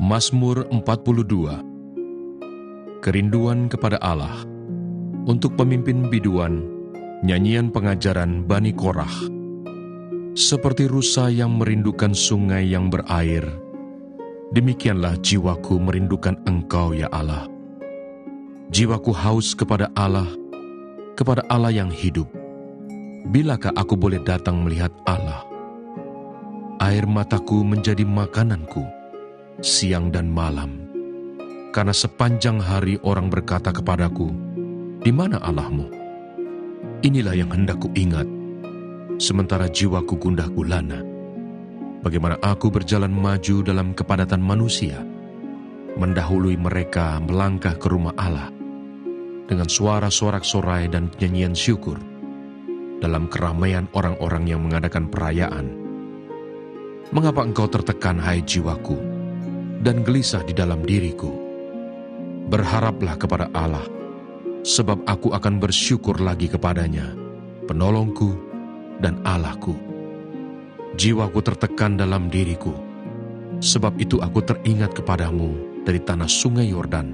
Mazmur 42. Kerinduan kepada Allah. Untuk pemimpin biduan, nyanyian pengajaran Bani Korah. Seperti rusa yang merindukan sungai yang berair, demikianlah jiwaku merindukan Engkau, ya Allah. Jiwaku haus kepada Allah yang hidup. Bilakah aku boleh datang melihat Allah? Air mataku menjadi makananku, siang dan malam. Karena sepanjang hari orang berkata kepadaku, "Di mana Allahmu?" Inilah yang hendak ku ingat, sementara jiwaku gundah gulana. Bagaimana aku berjalan maju dalam kepadatan manusia, mendahului mereka melangkah ke rumah Allah, dengan suara sorak-sorai dan nyanyian syukur, dalam keramaian orang-orang yang mengadakan perayaan. Mengapa engkau tertekan, hai jiwaku, dan gelisah di dalam diriku? Berharaplah kepada Allah, sebab aku akan bersyukur lagi kepadanya, penolongku dan Allahku. Jiwaku tertekan dalam diriku, sebab itu aku teringat kepadamu dari tanah sungai Yordan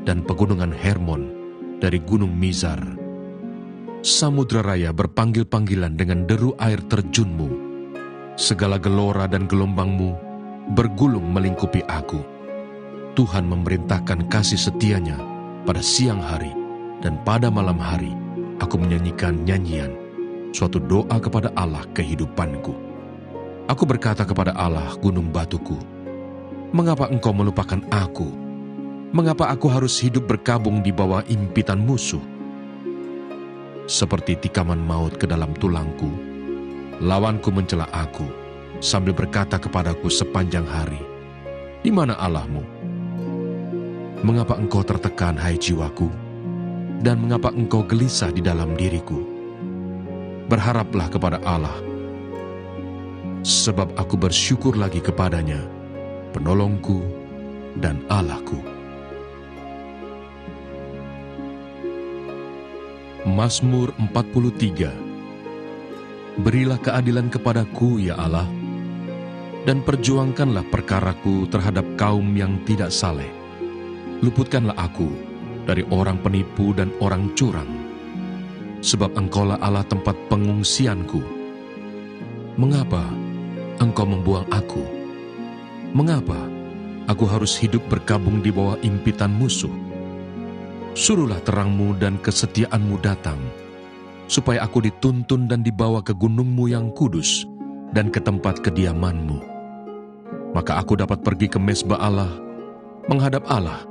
dan pegunungan Hermon, dari gunung Mizar. Samudra raya berpanggil-panggilan dengan deru air terjunmu. Segala gelora dan gelombangmu bergulung melingkupi aku. Tuhan memerintahkan kasih setianya pada siang hari, dan pada malam hari aku menyanyikan nyanyian, suatu doa kepada Allah kehidupanku. Aku berkata kepada Allah, gunung batuku, "Mengapa engkau melupakan aku? Mengapa aku harus hidup berkabung di bawah impitan musuh?" Seperti tikaman maut ke dalam tulangku, lawanku mencela aku, sambil berkata kepadaku sepanjang hari, "Di mana Allahmu?" Mengapa engkau tertekan, hai jiwaku? Dan mengapa engkau gelisah di dalam diriku? Berharaplah kepada Allah, sebab aku bersyukur lagi kepadanya, penolongku dan Allahku. Mazmur 43. Berilah keadilan kepadaku, ya Allah, dan perjuangkanlah perkaraku terhadap kaum yang tidak saleh. Luputkanlah aku dari orang penipu dan orang curang, sebab Engkaulah Allah tempat pengungsianku. Mengapa Engkau membuang aku? Mengapa aku harus hidup berkabung di bawah impitan musuh? Suruhlah terangmu dan kesetiaanmu datang, supaya aku dituntun dan dibawa ke gunungmu yang kudus dan ke tempat kediamanmu. Maka aku dapat pergi ke mezbah Allah, menghadap Allah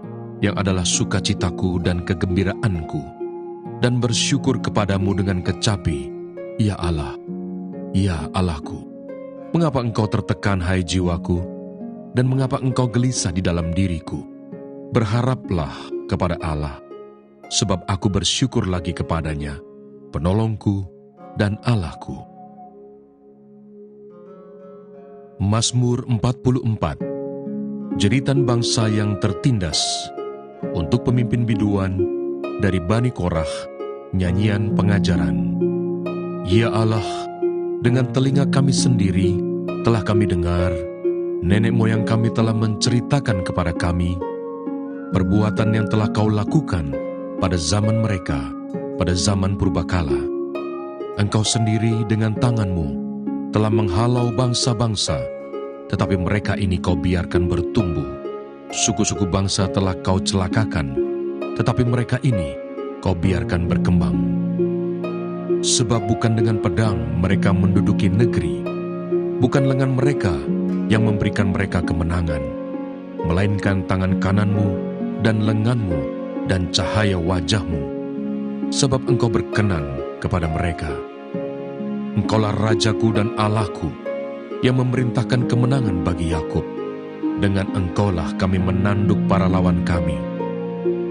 yang adalah sukacitaku dan kegembiraanku, dan bersyukur kepadamu dengan kecapi, ya Allah, ya Allahku. Mengapa engkau tertekan, hai jiwaku, dan mengapa engkau gelisah di dalam diriku? Berharaplah kepada Allah, sebab aku bersyukur lagi kepadanya, penolongku dan Allahku. Mazmur 44. Jeritan bangsa yang tertindas. Untuk pemimpin biduan dari Bani Korah, nyanyian pengajaran. Ya Allah, dengan telinga kami sendiri telah kami dengar, nenek moyang kami telah menceritakan kepada kami, perbuatan yang telah kau lakukan pada zaman mereka, pada zaman purbakala. Engkau sendiri dengan tanganmu telah menghalau bangsa-bangsa, tetapi mereka ini kau biarkan bertumbuh. Suku-suku bangsa telah kau celakakan, tetapi mereka ini kau biarkan berkembang. Sebab bukan dengan pedang mereka menduduki negeri, bukan lengan mereka yang memberikan mereka kemenangan, melainkan tangan kananmu dan lenganmu dan cahaya wajahmu, sebab engkau berkenan kepada mereka. Engkaulah Rajaku dan Allahku, yang memerintahkan kemenangan bagi Yakub. Dengan engkaulah kami menanduk para lawan kami.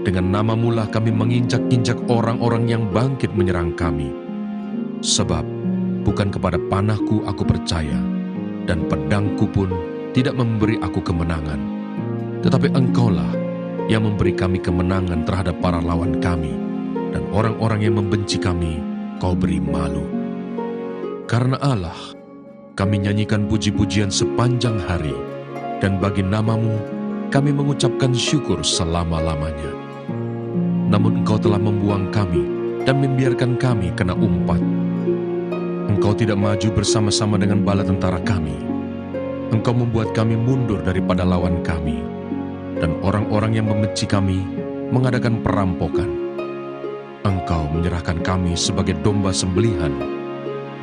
Dengan namamulah kami menginjak-injak orang-orang yang bangkit menyerang kami. Sebab bukan kepada panahku aku percaya, dan pedangku pun tidak memberi aku kemenangan. Tetapi engkaulah yang memberi kami kemenangan terhadap para lawan kami, dan orang-orang yang membenci kami kau beri malu. Karena Allah, kami nyanyikan puji-pujian sepanjang hari, dan bagi namamu kami mengucapkan syukur selama-lamanya. Namun Engkau telah membuang kami dan membiarkan kami kena umpat. Engkau tidak maju bersama-sama dengan bala tentara kami. Engkau membuat kami mundur daripada lawan kami, dan orang-orang yang membenci kami mengadakan perampokan. Engkau menyerahkan kami sebagai domba sembelihan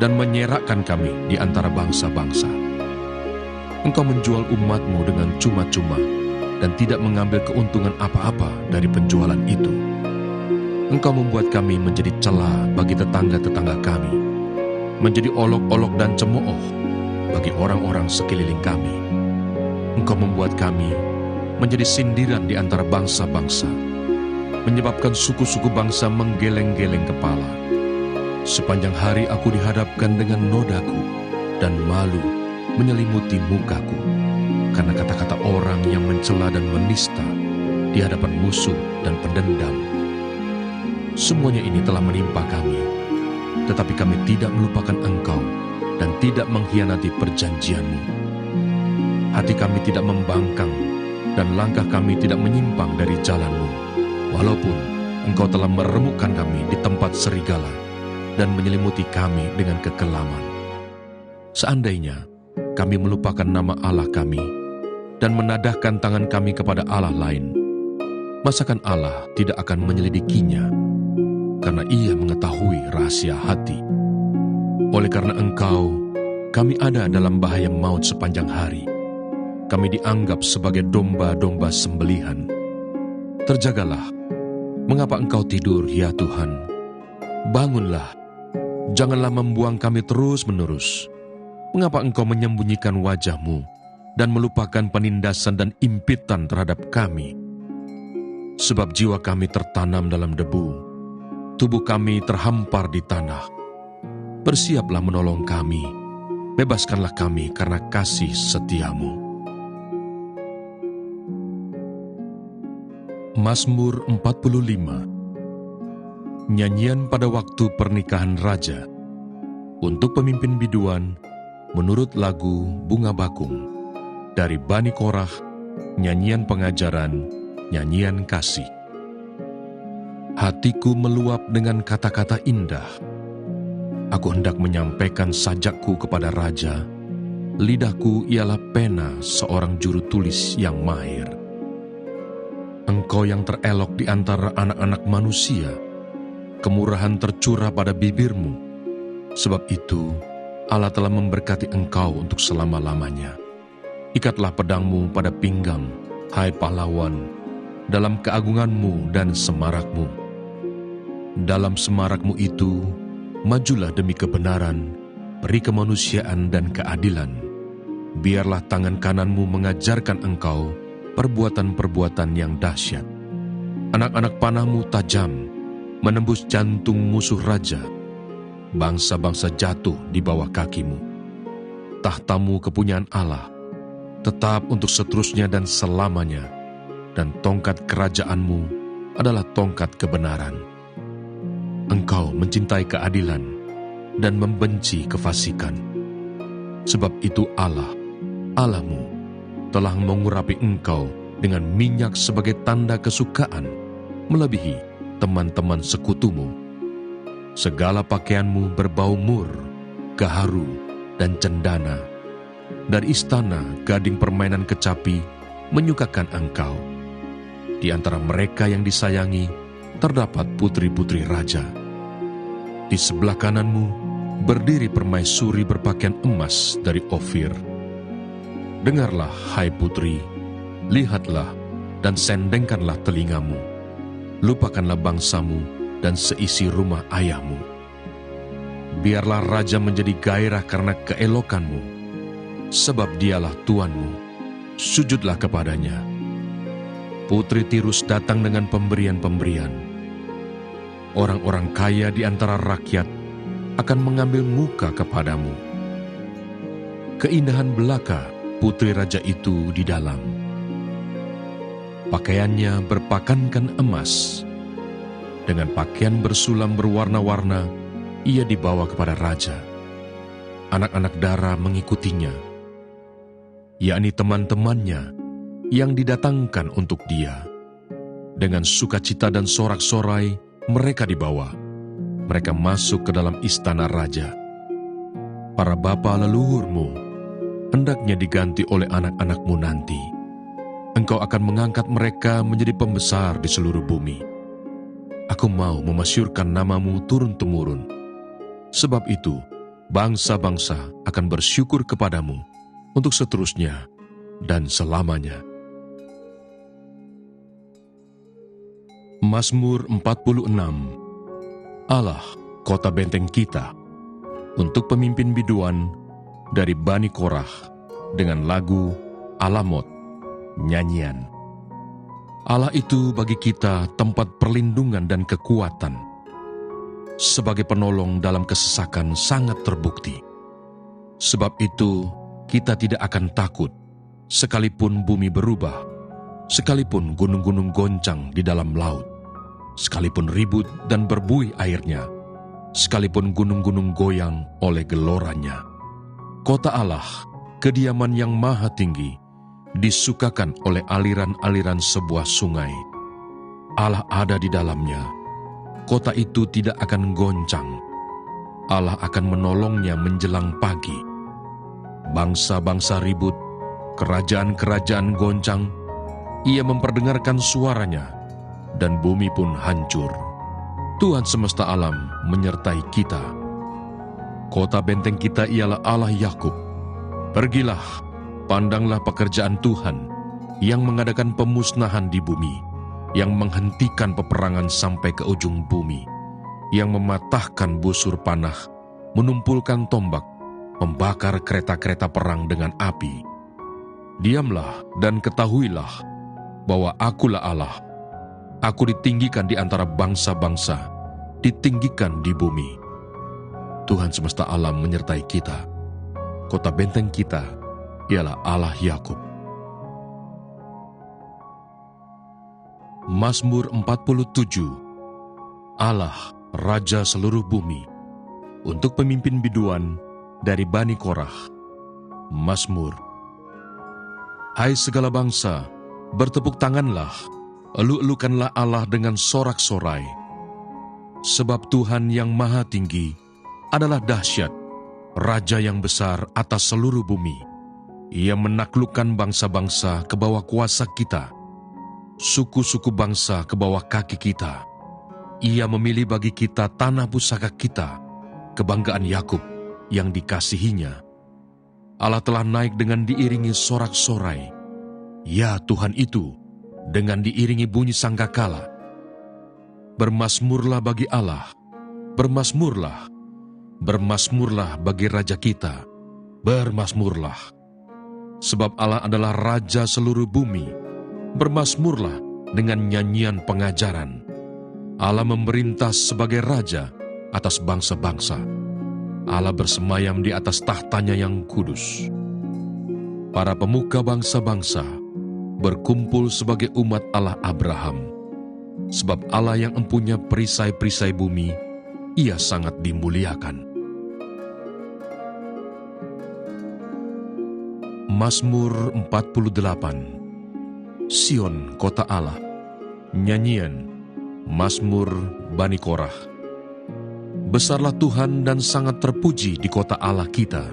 dan menyerakkan kami di antara bangsa-bangsa. Engkau menjual umat-Mu dengan cuma-cuma dan tidak mengambil keuntungan apa-apa dari penjualan itu. Engkau membuat kami menjadi celah bagi tetangga-tetangga kami, menjadi olok-olok dan cemooh bagi orang-orang sekeliling kami. Engkau membuat kami menjadi sindiran di antara bangsa-bangsa, menyebabkan suku-suku bangsa menggeleng-geleng kepala. Sepanjang hari aku dihadapkan dengan nodaku, dan malu menyelimuti mukaku, karena kata-kata orang yang mencela dan menista di hadapan musuh dan pendendam. Semuanya ini telah menimpa kami, tetapi kami tidak melupakan Engkau dan tidak mengkhianati perjanjian-Mu. Hati kami tidak membangkang dan langkah kami tidak menyimpang dari jalan-Mu, walaupun Engkau telah meremukkan kami di tempat serigala dan menyelimuti kami dengan kekelaman. Seandainya kami melupakan nama Allah kami dan menadahkan tangan kami kepada Allah lain, masakan Allah tidak akan menyelidikinya, karena Ia mengetahui rahasia hati. Oleh karena Engkau, kami ada dalam bahaya maut sepanjang hari. Kami dianggap sebagai domba-domba sembelihan. Terjagalah, mengapa Engkau tidur, ya Tuhan? Bangunlah, janganlah membuang kami terus-menerus. Mengapa Engkau menyembunyikan wajah-Mu dan melupakan penindasan dan impitan terhadap kami? Sebab jiwa kami tertanam dalam debu, tubuh kami terhampar di tanah. Bersiaplah menolong kami, bebaskanlah kami karena kasih setia-Mu. Mazmur 45. Nyanyian pada waktu pernikahan raja, untuk pemimpin biduan, menurut lagu Bunga Bakung, dari Bani Korah, nyanyian pengajaran, nyanyian kasih. Hatiku meluap dengan kata-kata indah. Aku hendak menyampaikan sajakku kepada raja. Lidahku ialah pena seorang juru tulis yang mahir. Engkau yang terelok di antara anak-anak manusia, kemurahan tercurah pada bibirmu. Sebab itu, Allah telah memberkati engkau untuk selama-lamanya. Ikatlah pedangmu pada pinggang, hai pahlawan, dalam keagunganmu dan semarakmu. Dalam semarakmu itu, majulah demi kebenaran, peri kemanusiaan dan keadilan. Biarlah tangan kananmu mengajarkan engkau perbuatan-perbuatan yang dahsyat. Anak-anak panahmu tajam, menembus jantung musuh raja. Bangsa-bangsa jatuh di bawah kakimu. Tahtamu kepunyaan Allah, tetap untuk seterusnya dan selamanya, dan tongkat kerajaanmu adalah tongkat kebenaran. Engkau mencintai keadilan dan membenci kefasikan. Sebab itu Allah, Allahmu, telah mengurapi engkau dengan minyak sebagai tanda kesukaan, melebihi teman-teman sekutumu. Segala pakaianmu berbau mur, gaharu, dan cendana. Dari istana gading permainan kecapi menyukakan engkau. Di antara mereka yang disayangi terdapat putri-putri raja. Di sebelah kananmu berdiri permaisuri berpakaian emas dari Ofir. Dengarlah, hai putri, lihatlah dan sendengkanlah telingamu. Lupakanlah bangsamu dan seisi rumah ayahmu. Biarlah raja menjadi gairah karena keelokanmu, sebab dialah Tuanmu. Sujudlah kepadanya. Putri Tirus datang dengan pemberian-pemberian. Orang-orang kaya di antara rakyat akan mengambil muka kepadamu. Keindahan belaka putri raja itu di dalam. Pakaiannya berpakankan emas. Dengan pakaian bersulam berwarna-warna, ia dibawa kepada raja. Anak-anak dara mengikutinya, yakni teman-temannya, yang didatangkan untuk Dia. Dengan sukacita dan sorak-sorai mereka dibawa. Mereka masuk ke dalam istana raja. Para bapa leluhurmu hendaknya diganti oleh anak-anakmu nanti. Engkau akan mengangkat mereka menjadi pembesar di seluruh bumi. Aku mau memasyurkan namamu turun-temurun. Sebab itu, bangsa-bangsa akan bersyukur kepadamu untuk seterusnya dan selamanya. Mazmur 46. Allah, kota benteng kita, untuk pemimpin biduan dari Bani Korah dengan lagu Alamot, nyanyian. Allah itu bagi kita tempat perlindungan dan kekuatan. Sebagai penolong dalam kesesakan sangat terbukti. Sebab itu kita tidak akan takut, sekalipun bumi berubah, sekalipun gunung-gunung goncang di dalam laut, sekalipun ribut dan berbuih airnya, sekalipun gunung-gunung goyang oleh geloranya. Kota Allah, kediaman yang maha tinggi, disukakan oleh aliran-aliran sebuah sungai. Allah ada di dalamnya. Kota itu tidak akan goncang. Allah akan menolongnya menjelang pagi. Bangsa-bangsa ribut, kerajaan-kerajaan goncang. Ia memperdengarkan suaranya, dan bumi pun hancur. Tuhan semesta alam menyertai kita. Kota benteng kita ialah Allah Yakub. Pergilah, pandanglah pekerjaan Tuhan yang mengadakan pemusnahan di bumi, yang menghentikan peperangan sampai ke ujung bumi, yang mematahkan busur panah, menumpulkan tombak, membakar kereta-kereta perang dengan api. Diamlah dan ketahuilah bahwa Akulah Allah. Aku ditinggikan di antara bangsa-bangsa, ditinggikan di bumi. Tuhan semesta alam menyertai kita. Kota benteng kita ialah Allah Yakub. Mazmur 47. Allah, Raja seluruh bumi, untuk pemimpin biduan dari Bani Korah. Mazmur. Hai segala bangsa, bertepuk tanganlah, elu-elukanlah Allah dengan sorak-sorai. Sebab Tuhan yang maha tinggi adalah dahsyat, Raja yang besar atas seluruh bumi. Ia menaklukkan bangsa-bangsa ke bawah kuasa kita, suku-suku bangsa ke bawah kaki kita. Ia memilih bagi kita tanah pusaka kita, kebanggaan Yakub yang dikasihinya. Allah telah naik dengan diiringi sorak-sorai. Ya Tuhan itu, dengan diiringi bunyi sangkakala. Bermasmurlah bagi Allah, bermasmurlah, bermasmurlah bagi Raja kita, bermasmurlah. Sebab Allah adalah Raja seluruh bumi, bermasmurlah dengan nyanyian pengajaran. Allah memerintah sebagai Raja atas bangsa-bangsa. Allah bersemayam di atas tahtanya yang kudus. Para pemuka bangsa-bangsa berkumpul sebagai umat Allah Abraham. Sebab Allah yang empunya perisai-perisai bumi, Ia sangat dimuliakan. Mazmur 48. Sion, kota Allah. Nyanyian Mazmur Bani Korah. Besarlah Tuhan dan sangat terpuji di kota Allah kita.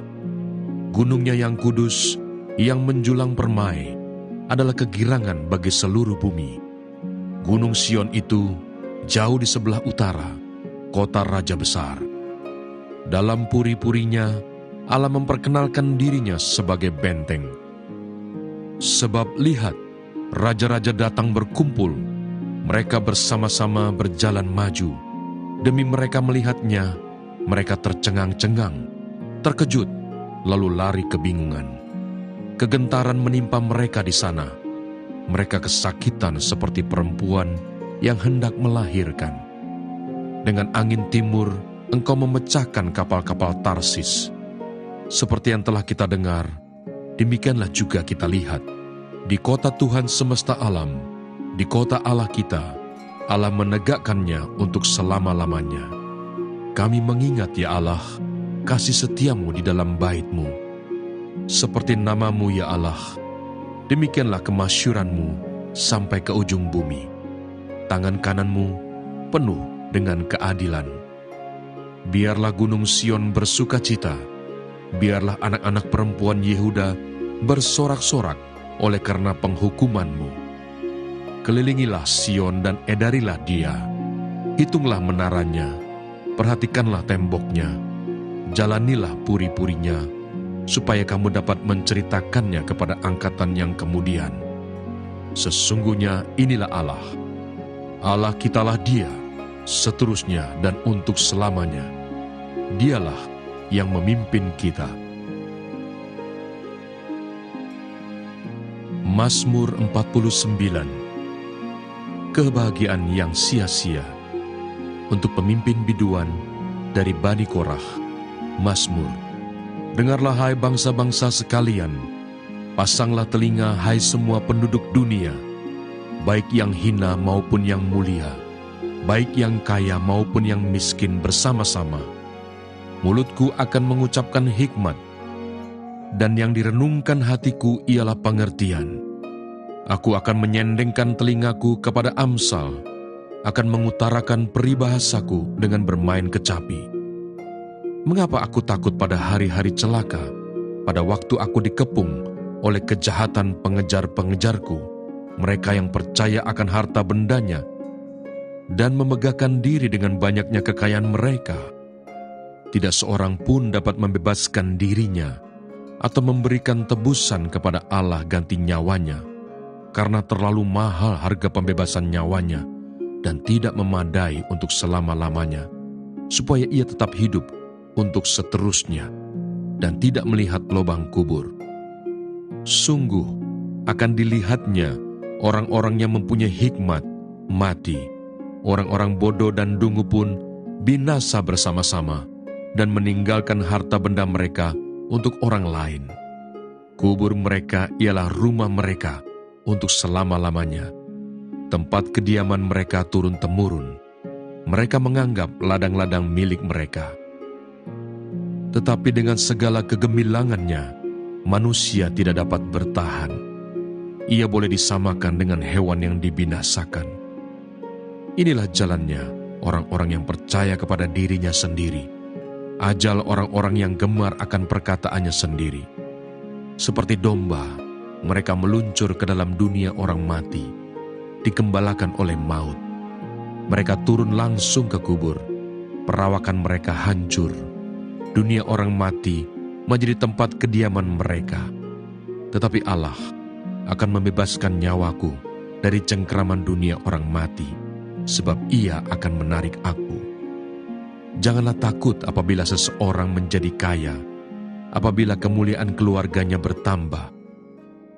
Gunungnya yang kudus, yang menjulang permai, adalah kegirangan bagi seluruh bumi. Gunung Sion itu jauh di sebelah utara, kota Raja besar. Dalam puri-purinya, Allah memperkenalkan dirinya sebagai benteng. Sebab lihat, raja-raja datang berkumpul, mereka bersama-sama berjalan maju. Demi mereka melihatnya, mereka tercengang-cengang, terkejut, lalu lari kebingungan. Kegentaran menimpa mereka di sana. Mereka kesakitan seperti perempuan yang hendak melahirkan. Dengan angin timur, engkau memecahkan kapal-kapal Tarsis. Seperti yang telah kita dengar, demikianlah juga kita lihat. Di kota Tuhan semesta alam, di kota Allah kita, Allah menegakkannya untuk selama-lamanya. Kami mengingat ya Allah, kasih setiamu di dalam bait-Mu. Seperti namamu ya Allah, Demikianlah kemasyuranmu sampai ke ujung bumi. Tangan kananmu penuh dengan keadilan. Biarlah gunung Sion bersukacita, biarlah anak-anak perempuan Yehuda bersorak-sorak oleh karena penghukumanmu. Kelilingilah Sion dan edarilah dia. Hitunglah menaranya, perhatikanlah temboknya, jalanilah puri-purinya, supaya kamu dapat menceritakannya kepada angkatan yang kemudian. Sesungguhnya inilah Allah. Allah kitalah Dia, seterusnya dan untuk selamanya. Dialah yang memimpin kita. Mazmur 49. Kebahagiaan yang sia-sia untuk pemimpin biduan dari Bani Korah. Mazmur. Dengarlah hai bangsa-bangsa sekalian, pasanglah telinga hai semua penduduk dunia, baik yang hina maupun yang mulia, baik yang kaya maupun yang miskin bersama-sama. Mulutku akan mengucapkan hikmat, dan yang direnungkan hatiku ialah pengertian. Aku akan menyendengkan telingaku kepada amsal, akan mengutarakan peribahasaku dengan bermain kecapi. Mengapa aku takut pada hari-hari celaka, pada waktu aku dikepung oleh kejahatan pengejar-pengejarku, mereka yang percaya akan harta bendanya dan memegahkan diri dengan banyaknya kekayaan mereka? Tidak seorang pun dapat membebaskan dirinya atau memberikan tebusan kepada Allah ganti nyawanya, karena terlalu mahal harga pembebasan nyawanya dan tidak memadai untuk selama-lamanya, supaya ia tetap hidup untuk seterusnya dan tidak melihat lubang kubur. Sungguh akan dilihatnya orang-orang yang mempunyai hikmat mati, orang-orang bodoh dan dungu pun binasa bersama-sama dan meninggalkan harta benda mereka untuk orang lain. Kubur mereka ialah rumah mereka untuk selama-lamanya, tempat kediaman mereka turun-temurun. Mereka menganggap ladang-ladang milik mereka. Tetapi dengan segala kegemilangannya, manusia tidak dapat bertahan. Ia boleh disamakan dengan hewan yang dibinasakan. Inilah jalannya orang-orang yang percaya kepada dirinya sendiri, ajal orang-orang yang gemar akan perkataannya sendiri. Seperti domba, mereka meluncur ke dalam dunia orang mati, dikembalakan oleh maut. Mereka turun langsung ke kubur, perawakan mereka hancur. Dunia orang mati menjadi tempat kediaman mereka. Tetapi Allah akan membebaskan nyawaku dari cengkraman dunia orang mati, sebab Ia akan menarik aku. Janganlah takut apabila seseorang menjadi kaya, apabila kemuliaan keluarganya bertambah,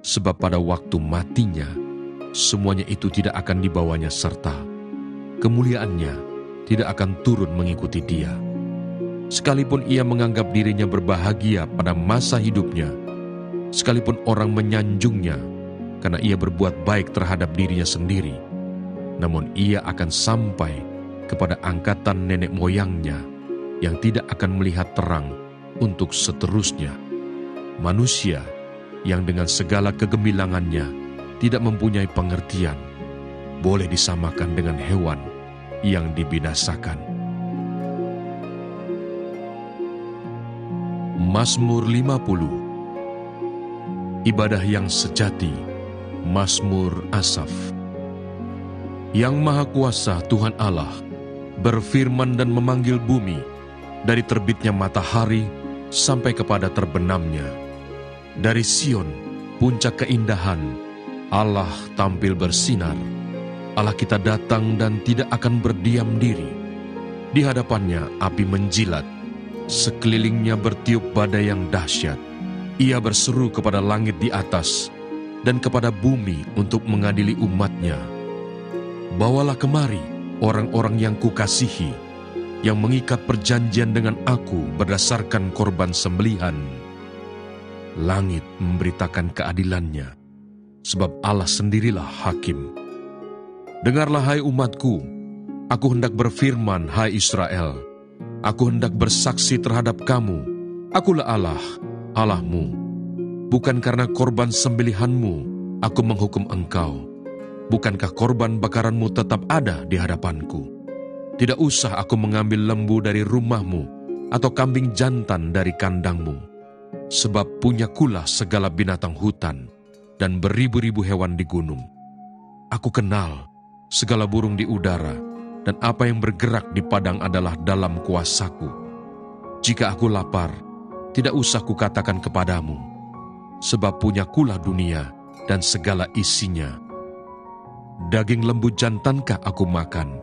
sebab pada waktu matinya, semuanya itu tidak akan dibawanya serta. Kemuliaannya tidak akan turun mengikuti dia. Sekalipun ia menganggap dirinya berbahagia pada masa hidupnya, sekalipun orang menyanjungnya karena ia berbuat baik terhadap dirinya sendiri, namun ia akan sampai kepada angkatan nenek moyangnya yang tidak akan melihat terang untuk seterusnya. Manusia yang dengan segala kegemilangannya tidak mempunyai pengertian, boleh disamakan dengan hewan yang dibinasakan. Mazmur 50. Ibadah yang sejati. Mazmur Asaf. Yang Maha Kuasa Tuhan Allah berfirman dan memanggil bumi dari terbitnya matahari sampai kepada terbenamnya. Dari Sion, puncak keindahan, Allah tampil bersinar. Allah kita datang dan tidak akan berdiam diri. Di hadapannya api menjilat, sekelilingnya bertiup badai yang dahsyat. Ia berseru kepada langit di atas dan kepada bumi untuk mengadili umatnya. Bawalah kemari orang-orang yang kukasihi, yang mengikat perjanjian dengan aku berdasarkan korban sembelihan. Langit memberitakan keadilannya, sebab Allah sendirilah hakim. Dengarlah hai umatku, aku hendak berfirman hai Israel. Aku hendak bersaksi terhadap kamu, akulah Allah, Allahmu. Bukan karena korban sembelihanmu Aku menghukum engkau. Bukankah korban bakaranmu tetap ada di hadapanku? Tidak usah aku mengambil lembu dari rumahmu atau kambing jantan dari kandangmu. Sebab punyakulah segala binatang hutan dan beribu-ribu hewan di gunung. Aku kenal segala burung di udara, dan apa yang bergerak di padang adalah dalam kuasaku. Jika aku lapar, tidak usah kukatakan kepadamu, sebab punyakulah dunia dan segala isinya. Daging lembu jantankah aku makan,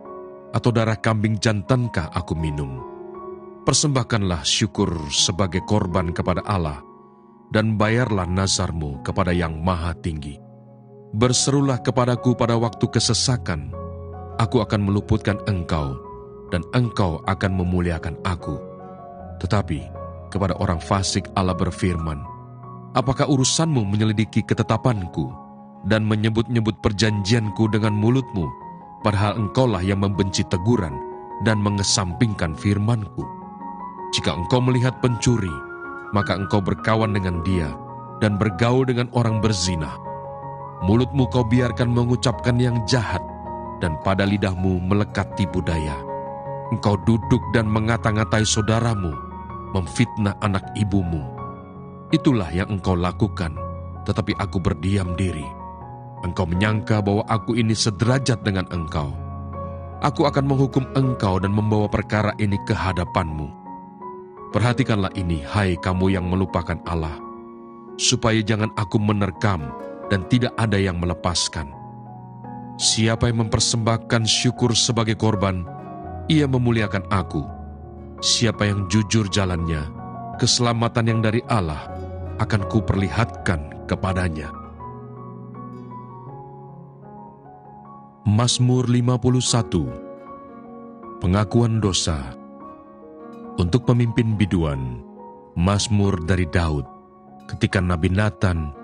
atau darah kambing jantankah aku minum? Persembahkanlah syukur sebagai korban kepada Allah, dan bayarlah nazarmu kepada Yang Maha Tinggi. Berserulah kepadaku pada waktu kesesakan, aku akan meluputkan engkau, dan engkau akan memuliakan aku. Tetapi kepada orang fasik Allah berfirman, apakah urusanmu menyelidiki ketetapanku, dan menyebut-nyebut perjanjianku dengan mulutmu, padahal engkaulah yang membenci teguran dan mengesampingkan firmanku. Jika engkau melihat pencuri, maka engkau berkawan dengan dia dan bergaul dengan orang berzina. Mulutmu kau biarkan mengucapkan yang jahat, dan pada lidahmu melekat tipu daya. Engkau duduk dan mengata-ngatai saudaramu, memfitnah anak ibumu. Itulah yang engkau lakukan, tetapi aku berdiam diri. Engkau menyangka bahwa aku ini sederajat dengan engkau. Aku akan menghukum engkau dan membawa perkara ini ke hadapanmu. Perhatikanlah ini, hai kamu yang melupakan Allah, supaya jangan aku menerkam dan tidak ada yang melepaskan. Siapa yang mempersembahkan syukur sebagai korban, ia memuliakan aku. Siapa yang jujur jalannya, keselamatan yang dari Allah akan kuperlihatkan kepadanya. Mazmur 51. Pengakuan dosa. Untuk pemimpin biduan, Mazmur dari Daud, ketika Nabi Nathan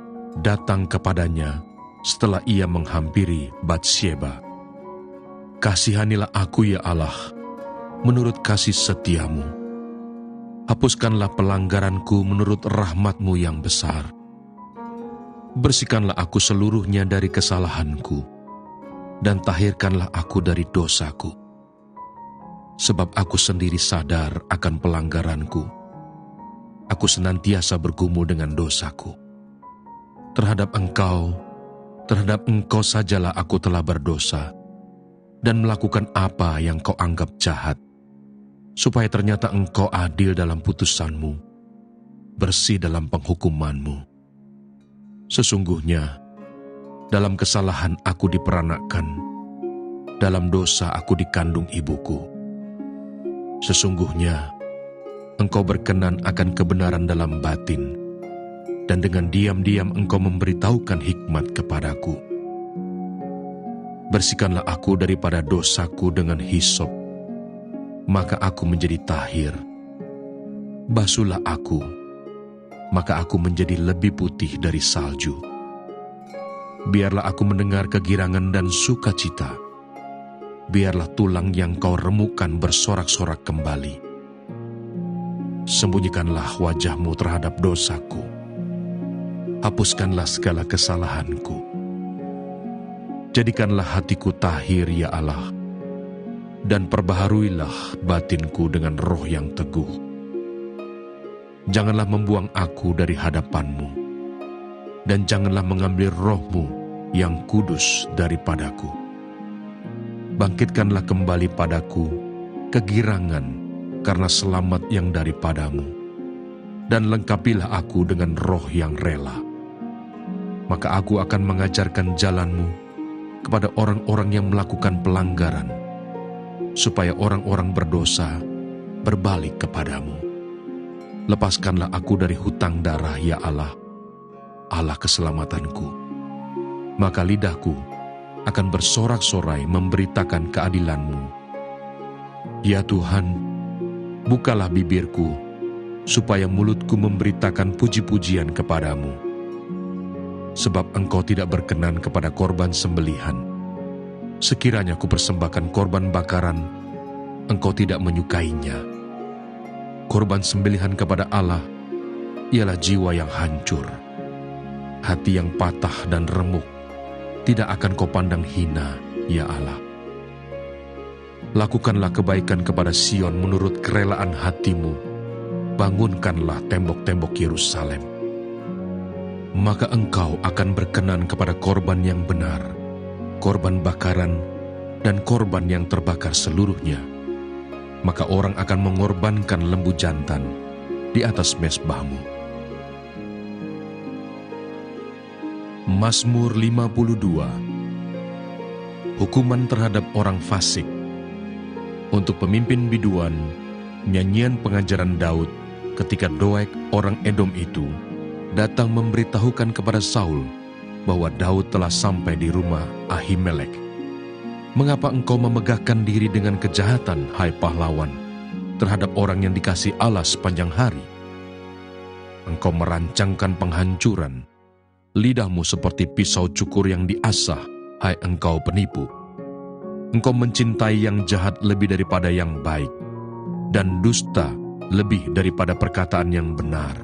datang kepadanya setelah ia menghampiri Batsyeba. Kasihanilah aku ya Allah, menurut kasih setiamu. Hapuskanlah pelanggaranku menurut rahmat-Mu yang besar. Bersihkanlah aku seluruhnya dari kesalahanku, dan tahirkanlah aku dari dosaku. Sebab aku sendiri sadar akan pelanggaranku. Aku senantiasa bergumul dengan dosaku. Terhadap engkau sajalah aku telah berdosa, dan melakukan apa yang kau anggap jahat, supaya ternyata engkau adil dalam putusanmu, bersih dalam penghukumanmu. Sesungguhnya, dalam kesalahan aku diperanakkan, dalam dosa aku dikandung ibuku. Sesungguhnya, engkau berkenan akan kebenaran dalam batin, dan dengan diam-diam engkau memberitahukan hikmat kepadaku. Bersihkanlah aku daripada dosaku dengan hisop, maka aku menjadi tahir. Basuhlah aku, maka aku menjadi lebih putih dari salju. Biarlah aku mendengar kegirangan dan sukacita. Biarlah tulang yang kau remukkan bersorak-sorak kembali. Sembunyikanlah wajah-Mu terhadap dosaku. Hapuskanlah segala kesalahanku. Jadikanlah hatiku tahir ya Allah, dan perbaharuilah batinku dengan roh yang teguh. Janganlah membuang aku dari hadapan-Mu, dan janganlah mengambil roh-Mu yang kudus daripadaku. Bangkitkanlah kembali padaku kegirangan karena selamat yang daripada-Mu, dan lengkapilah aku dengan roh yang rela. Maka aku akan mengajarkan jalan-Mu kepada orang-orang yang melakukan pelanggaran, supaya orang-orang berdosa berbalik kepadamu. Lepaskanlah aku dari hutang darah ya Allah, Allah keselamatanku. Maka lidahku akan bersorak-sorai memberitakan keadilan-Mu. Ya Tuhan, bukalah bibirku, supaya mulutku memberitakan puji-pujian kepadamu. Sebab Engkau tidak berkenan kepada korban sembelihan. Sekiranya ku persembahkan korban bakaran, Engkau tidak menyukainya. Korban sembelihan kepada Allah ialah jiwa yang hancur. hati yang patah dan remuk tidak akan kau pandang hina, ya Allah. Lakukanlah kebaikan kepada Sion menurut kerelaan hatimu. Bangunkanlah tembok-tembok Yerusalem. Maka engkau akan berkenan kepada korban yang benar, korban bakaran, dan korban yang terbakar seluruhnya. Maka orang akan mengorbankan lembu jantan di atas mezbahmu. Mazmur 52. Hukuman terhadap orang fasik. Untuk pemimpin biduan, nyanyian pengajaran Daud ketika Doeg orang Edom itu datang memberitahukan kepada Saul bahwa Daud telah sampai di rumah Ahimelek. Mengapa engkau memegahkan diri dengan kejahatan, hai pahlawan, terhadap orang yang dikasihi Allah sepanjang hari? Engkau merancangkan penghancuran, lidahmu seperti pisau cukur yang diasah, hai engkau penipu. Engkau mencintai yang jahat lebih daripada yang baik, dan dusta lebih daripada perkataan yang benar.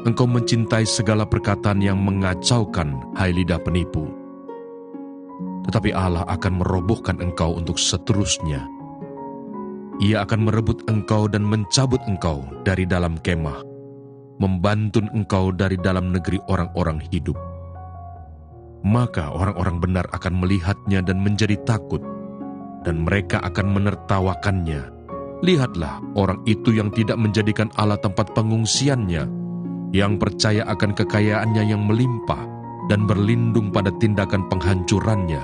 Engkau mencintai segala perkataan yang mengacaukan, hai lidah penipu. Tetapi Allah akan merobohkan engkau untuk seterusnya. Ia akan merebut engkau dan mencabut engkau dari dalam kemah, membantun engkau dari dalam negeri orang-orang hidup. Maka orang-orang benar akan melihatnya dan menjadi takut, dan mereka akan menertawakannya. Lihatlah orang itu yang tidak menjadikan Allah tempat pengungsiannya, yang percaya akan kekayaannya yang melimpah dan berlindung pada tindakan penghancurannya.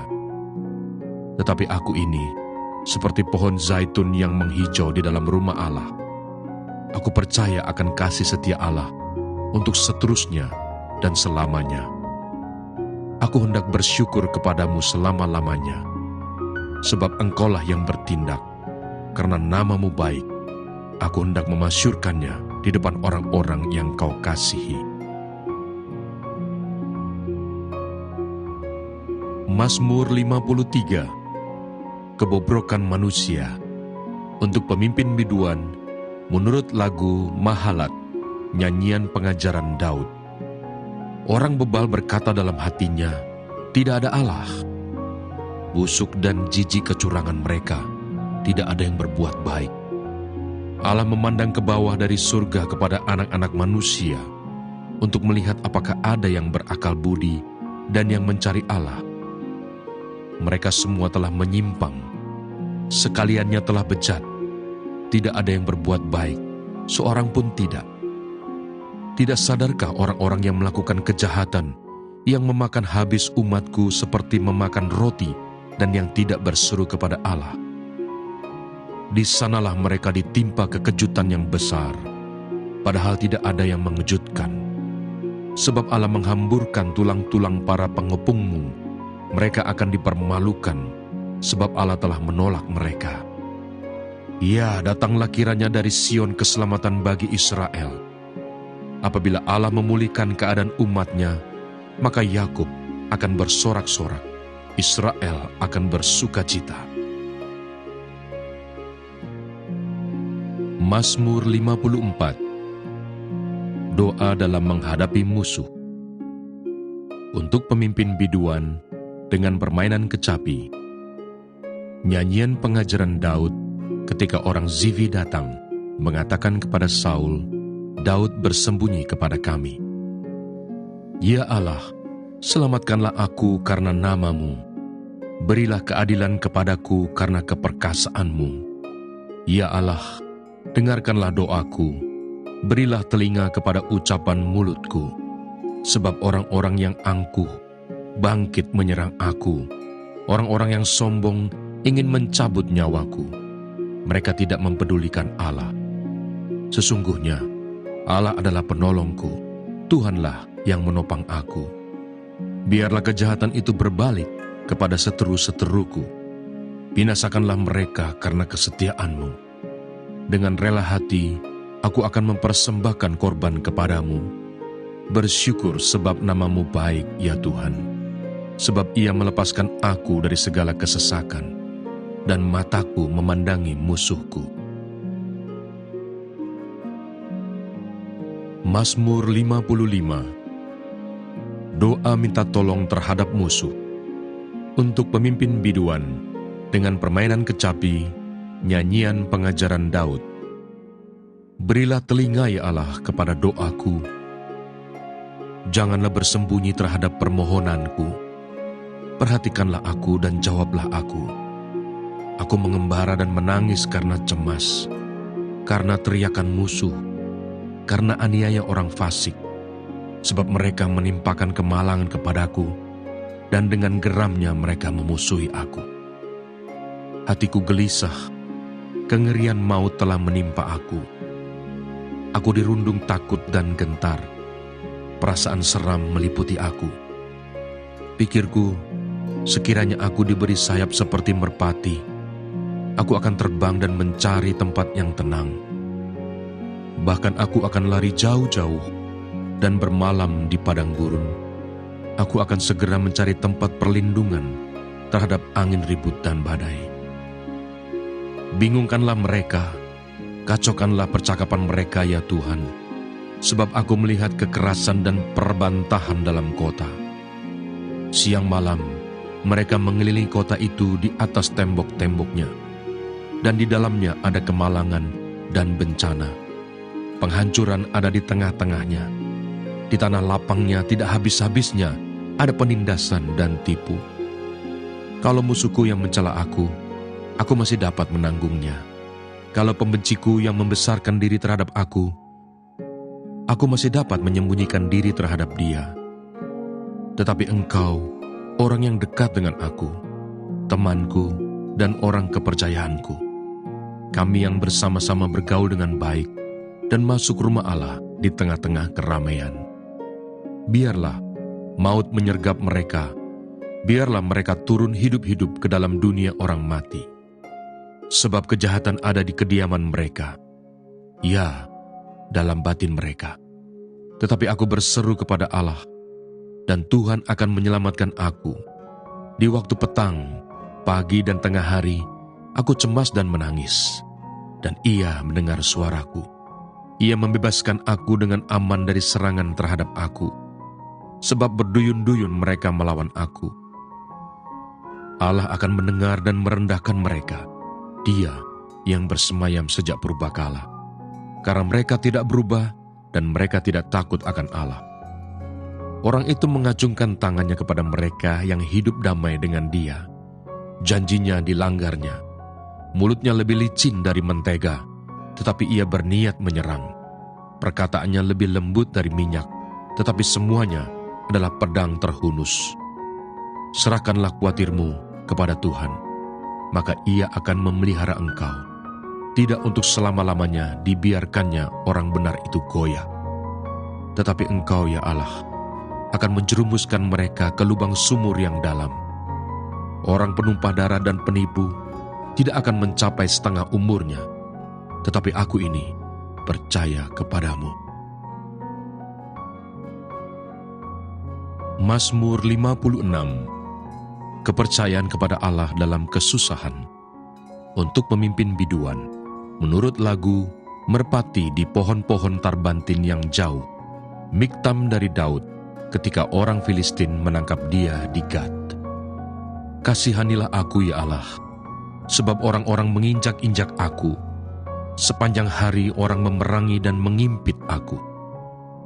Tetapi aku ini seperti pohon zaitun yang menghijau di dalam rumah Allah. Aku percaya akan kasih setia Allah untuk seterusnya dan selamanya. Aku hendak bersyukur kepadamu selama-lamanya, sebab engkaulah yang bertindak, karena namamu baik. Aku hendak memasyurkannya di depan orang-orang yang kau kasihi. Mazmur 53. Kebobrokan manusia. Untuk pemimpin biduan, menurut lagu Mahalat, nyanyian pengajaran Daud. Orang bebal berkata dalam hatinya, tidak ada Allah. Busuk dan jijik kecurangan mereka, tidak ada yang berbuat baik. Allah memandang ke bawah dari surga kepada anak-anak manusia untuk melihat apakah ada yang berakal budi dan yang mencari Allah. Mereka semua telah menyimpang, sekaliannya telah bejat. Tidak ada yang berbuat baik, seorang pun tidak. Tidak sadarkah orang-orang yang melakukan kejahatan, yang memakan habis umatku seperti memakan roti dan yang tidak berseru kepada Allah? Di sanalah mereka ditimpa kekejutan yang besar, padahal tidak ada yang mengejutkan. Sebab Allah menghamburkan tulang-tulang para pengepungmu, mereka akan dipermalukan, sebab Allah telah menolak mereka. Ya, datanglah kiranya dari Sion keselamatan bagi Israel. Apabila Allah memulihkan keadaan umatnya, maka Yakub akan bersorak-sorak, Israel akan bersukacita. Mazmur 54. Doa dalam menghadapi musuh. Untuk pemimpin biduan dengan permainan kecapi. Nyanyian pengajaran Daud ketika orang Zivi datang mengatakan kepada Saul, Daud bersembunyi kepada kami. Ya Allah, selamatkanlah aku karena namamu. Berilah keadilan kepadaku karena keperkasaanmu. Ya Allah, dengarkanlah doaku. Berilah telinga kepada ucapan mulutku. Sebab orang-orang yang angkuh bangkit menyerang aku. Orang-orang yang sombong ingin mencabut nyawaku. Mereka tidak mempedulikan Allah. Sesungguhnya, Allah adalah penolongku, Tuhanlah yang menopang aku. Biarlah kejahatan itu berbalik kepada seteru-seteruku. Binasakanlah mereka karena kesetiaan-Mu. Dengan rela hati, aku akan mempersembahkan korban kepadamu. Bersyukur sebab nama-Mu baik, ya Tuhan. Sebab Ia melepaskan aku dari segala kesesakan, dan mataku memandangi musuhku. Mazmur 55. Doa minta tolong terhadap musuh. Untuk pemimpin biduan, dengan permainan kecapi, nyanyian pengajaran Daud. Berilah telinga ya Allah kepada doaku. Janganlah bersembunyi terhadap permohonanku. Perhatikanlah aku dan jawablah aku. Aku mengembara dan menangis karena cemas, karena teriakan musuh, karena aniaya orang fasik, sebab mereka menimpakan kemalangan kepadaku, dan dengan geramnya mereka memusuhi aku. Hatiku gelisah, kengerian maut telah menimpa aku. Aku dirundung takut dan gentar, perasaan seram meliputi aku. Pikirku, sekiranya aku diberi sayap seperti merpati, aku akan terbang dan mencari tempat yang tenang. Bahkan aku akan lari jauh-jauh dan bermalam di padang gurun. Aku akan segera mencari tempat perlindungan terhadap angin ribut dan badai. Bingungkanlah mereka, kacaukanlah percakapan mereka ya Tuhan, sebab aku melihat kekerasan dan perbantahan dalam kota. Siang malam, mereka mengelilingi kota itu di atas tembok-temboknya, dan di dalamnya ada kemalangan dan bencana. Penghancuran ada di tengah-tengahnya. Di tanah lapangnya tidak habis-habisnya ada penindasan dan tipu. Kalau musuhku yang mencela aku masih dapat menanggungnya. Kalau pembenciku yang membesarkan diri terhadap aku masih dapat menyembunyikan diri terhadap dia. Tetapi engkau, orang yang dekat dengan aku, temanku dan orang kepercayaanku, kami yang bersama-sama bergaul dengan baik dan masuk rumah Allah di tengah-tengah keramaian. Biarlah maut menyergap mereka, biarlah mereka turun hidup-hidup ke dalam dunia orang mati. Sebab kejahatan ada di kediaman mereka, ya, dalam batin mereka. Tetapi aku berseru kepada Allah, dan Tuhan akan menyelamatkan aku. Di waktu petang, pagi dan tengah hari, aku cemas dan menangis, dan Ia mendengar suaraku. Ia membebaskan aku dengan aman dari serangan terhadap aku, sebab berduyun-duyun mereka melawan aku. Allah akan mendengar dan merendahkan mereka, Dia yang bersemayam sejak purbakala, karena mereka tidak berubah dan mereka tidak takut akan Allah. Orang itu mengacungkan tangannya kepada mereka yang hidup damai dengan Dia. Janjinya dilanggarnya. Mulutnya lebih licin dari mentega, tetapi ia berniat menyerang. Perkataannya lebih lembut dari minyak, tetapi semuanya adalah pedang terhunus. Serahkanlah kuatirmu kepada Tuhan, maka Ia akan memelihara engkau. Tidak untuk selama-lamanya dibiarkannya orang benar itu goyah. Tetapi engkau ya Allah akan menjerumuskan mereka ke lubang sumur yang dalam. Orang penumpah darah dan penipu tidak akan mencapai setengah umurnya, tetapi aku ini percaya kepadamu. Mazmur 56. Kepercayaan kepada Allah dalam kesusahan. Untuk pemimpin biduan, menurut lagu Merpati di Pohon-pohon Tarbantin yang Jauh, Miktam dari Daud, ketika orang Filistin menangkap dia di Gat. Kasihanilah aku ya Allah, sebab orang-orang menginjak-injak aku. Sepanjang hari orang memerangi dan mengimpit aku.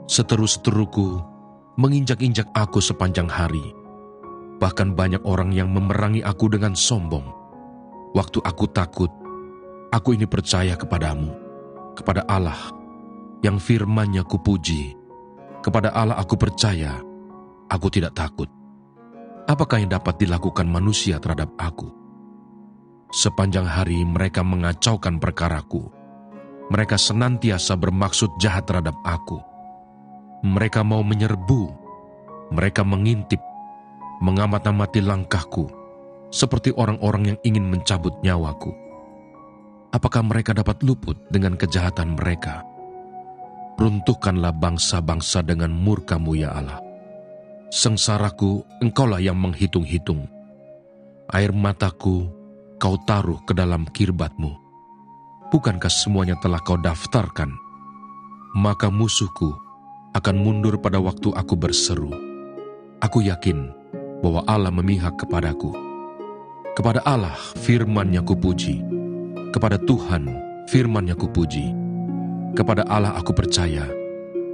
Seteru-seteruku menginjak-injak aku sepanjang hari. Bahkan banyak orang yang memerangi aku dengan sombong. Waktu aku takut, aku ini percaya kepadamu, kepada Allah, yang firman-Nya kupuji. Kepada Allah aku percaya, aku tidak takut. Apakah yang dapat dilakukan manusia terhadap aku? Sepanjang hari mereka mengacaukan perkaraku. Mereka senantiasa bermaksud jahat terhadap aku. Mereka mau menyerbu, mereka mengintip, mengamat-amati langkahku, seperti orang-orang yang ingin mencabut nyawaku. Apakah mereka dapat luput dengan kejahatan mereka? Runtuhkanlah bangsa-bangsa dengan murka-Mu ya Allah. Sengsaraku Engkaulah yang menghitung-hitung. Air mataku Kau taruh ke dalam kirbat-Mu. Bukankah semuanya telah Kau daftarkan? Maka musuhku akan mundur pada waktu aku berseru. Aku yakin bahwa Allah memihak kepadaku. Kepada Allah firman-Nya kupuji, kepada Tuhan firman-Nya kupuji. Kepada Allah aku percaya,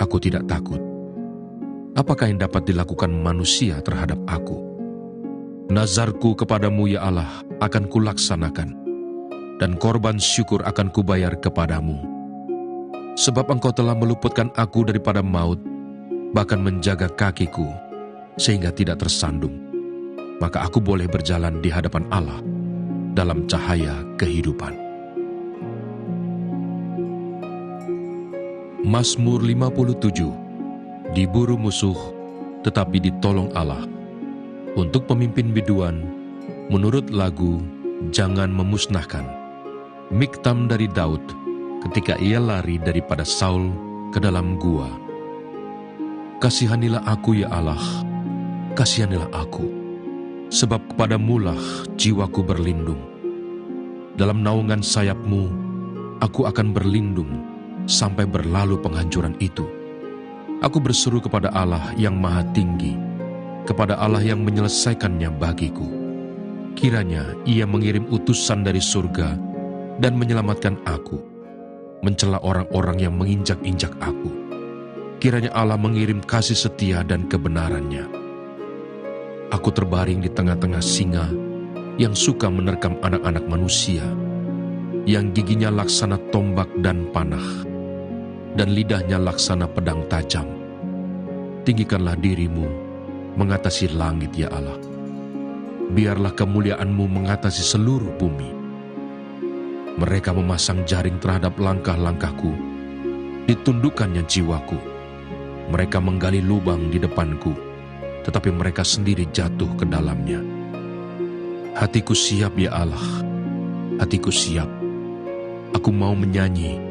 aku tidak takut. Apakah yang dapat dilakukan manusia terhadap aku? Nazarku kepadamu ya Allah akan kulaksanakan, dan korban syukur akan kubayar kepadamu. Sebab Engkau telah meluputkan aku daripada maut, bahkan menjaga kakiku, sehingga tidak tersandung. Maka aku boleh berjalan di hadapan Allah dalam cahaya kehidupan. Mazmur 57. Diburu musuh, tetapi ditolong Allah. Untuk pemimpin biduan, menurut lagu, jangan memusnahkan. Miktam dari Daud, ketika ia lari daripada Saul ke dalam gua. Kasihanilah aku ya Allah, kasihanilah aku, sebab kepadamulah jiwaku berlindung. Dalam naungan sayap-Mu, aku akan berlindung sampai berlalu penghancuran itu. Aku berseru kepada Allah yang maha tinggi, kepada Allah yang menyelesaikannya bagiku. Kiranya Ia mengirim utusan dari surga dan menyelamatkan aku, mencela orang-orang yang menginjak-injak aku. Kiranya Allah mengirim kasih setia dan kebenaran-Nya. Aku terbaring di tengah-tengah singa yang suka menerkam anak-anak manusia, yang giginya laksana tombak dan panah, dan lidahnya laksana pedang tajam. Tinggikanlah dirimu mengatasi langit ya Allah. Biarlah kemuliaan-Mu mengatasi seluruh bumi. Mereka memasang jaring terhadap langkah-langkahku, ditundukkannya jiwaku. Mereka menggali lubang di depanku, tetapi mereka sendiri jatuh ke dalamnya. Hatiku siap ya Allah, hatiku siap. Aku mau menyanyi,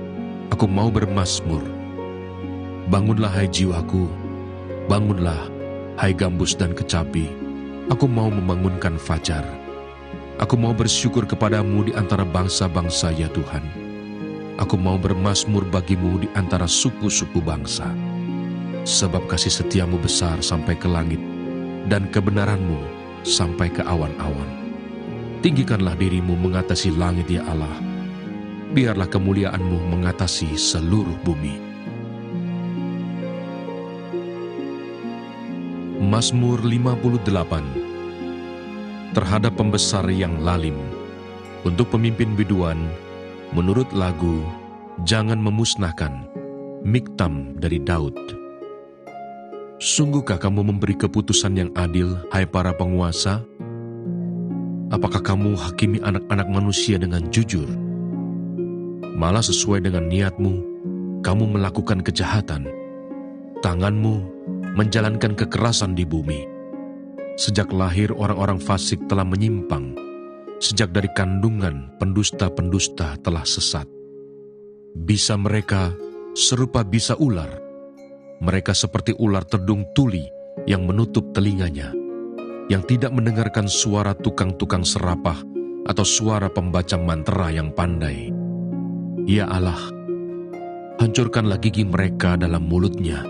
aku mau bermazmur. Bangunlah hai jiwaku, bangunlah hai gambus dan kecapi. Aku mau membangunkan fajar. Aku mau bersyukur kepadamu di antara bangsa-bangsa ya Tuhan. Aku mau bermazmur bagimu di antara suku-suku bangsa. Sebab kasih setiamu besar sampai ke langit, dan kebenaranmu sampai ke awan-awan. Tinggikanlah dirimu mengatasi langit ya Allah. Biarlah kemuliaanmu mengatasi seluruh bumi. Mazmur 58. Terhadap pembesar yang lalim, untuk pemimpin biduan, menurut lagu, jangan memusnahkan. Miktam dari Daud. Sungguhkah kamu memberi keputusan yang adil, hai para penguasa? Apakah kamu hakimi anak-anak manusia dengan jujur? Malah sesuai dengan niatmu, kamu melakukan kejahatan. Tanganmu menjalankan kekerasan di bumi. Sejak lahir orang-orang fasik telah menyimpang. Sejak dari kandungan pendusta-pendusta telah sesat. Bisa mereka serupa bisa ular. Mereka seperti ular terdung tuli yang menutup telinganya, yang tidak mendengarkan suara tukang-tukang serapah atau suara pembaca mantra yang pandai. Ya Allah, hancurkanlah gigi mereka dalam mulutnya.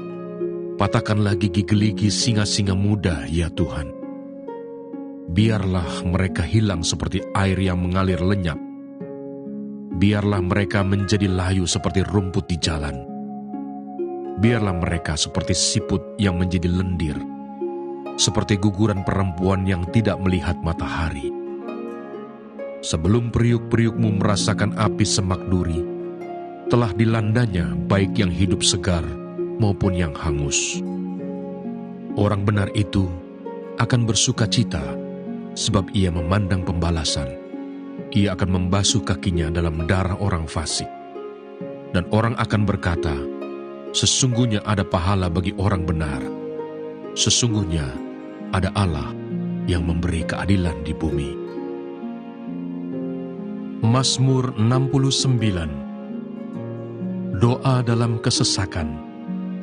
Patahkanlah gigi geligi singa-singa muda, ya Tuhan. Biarlah mereka hilang seperti air yang mengalir lenyap. Biarlah mereka menjadi layu seperti rumput di jalan. Biarlah mereka seperti siput yang menjadi lendir, seperti guguran perempuan yang tidak melihat matahari. Sebelum periuk-periukmu merasakan api semak duri, telah dilandanya baik yang hidup segar maupun yang hangus. Orang benar itu akan bersuka cita, sebab ia memandang pembalasan. Ia akan membasuh kakinya dalam darah orang fasik. Dan orang akan berkata, sesungguhnya ada pahala bagi orang benar. Sesungguhnya ada Allah yang memberi keadilan di bumi. Mazmur 69. Doa dalam kesesakan